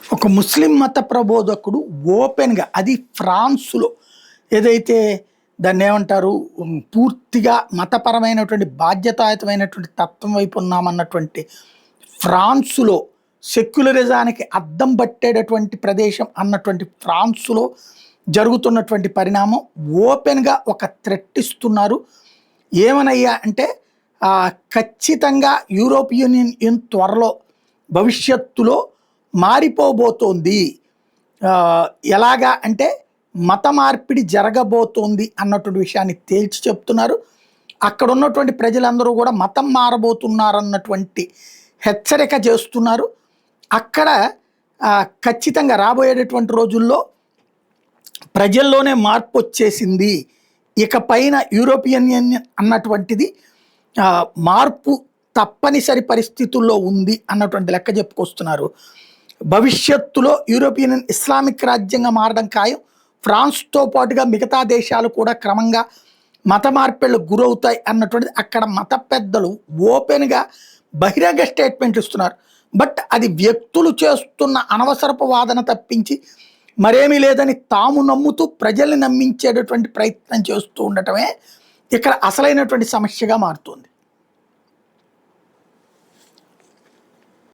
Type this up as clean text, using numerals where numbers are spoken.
ఒక ముస్లిం మత ప్రబోధకుడు ఓపెన్‌గా అది ఫ్రాన్స్‌లో ఏదైతే దాన్నేమంటారు పూర్తిగా మతపరమైనటువంటి బాధ్యతాయుతమైనటువంటి తత్వం వైపు ఉన్నామన్నటువంటి ఫ్రాన్స్‌లో సెక్యులరిజానికి అద్దం పట్టేటటువంటి ప్రదేశం అన్నటువంటి ఫ్రాన్స్‌లో జరుగుతున్నటువంటి పరిణామం ఓపెన్‌గా ఒక థ్రెట్ ఇస్తున్నారు. ఏమనయ్యా అంటే ఖచ్చితంగా యూరోపియన్ యూనియన్ త్వరలో భవిష్యత్తులో మారిపోబోతోంది. ఎలాగా అంటే మత మార్పిడి జరగబోతోంది అన్నటువంటి విషయాన్ని తేల్చి చెప్తున్నారు. అక్కడ ఉన్నటువంటి ప్రజలందరూ కూడా మతం మారబోతున్నారన్నటువంటి హెచ్చరిక చేస్తున్నారు. అక్కడ ఖచ్చితంగా రాబోయేటటువంటి రోజుల్లో ప్రజల్లోనే మార్పు వచ్చేసింది. ఇక పైన యూరోపియన్ యూనియన్ అన్నటువంటిది మార్పు తప్పనిసరి పరిస్థితుల్లో ఉంది అన్నటువంటి లెక్క చెప్పుకొస్తున్నారు. భవిష్యత్తులో యూరోపియన్ యూనియన్ ఇస్లామిక్ రాజ్యంగా మారడం ఖాయం. ఫ్రాన్స్తో పాటుగా మిగతా దేశాలు కూడా క్రమంగా మత మార్పిళ్లకు గురవుతాయి అన్నటువంటిది అక్కడ మత పెద్దలు ఓపెన్గా బహిరంగ స్టేట్మెంట్ ఇస్తున్నారు. బట్ అది వ్యక్తులు చేస్తున్న అనవసరపు వాదన తప్పించి మరేమీ లేదని తాము నమ్ముతూ ప్రజల్ని నమ్మించేటటువంటి ప్రయత్నం చేస్తూ ఉండటమే ఇక్కడ అసలైనటువంటి సమస్యగా మారుతుంది.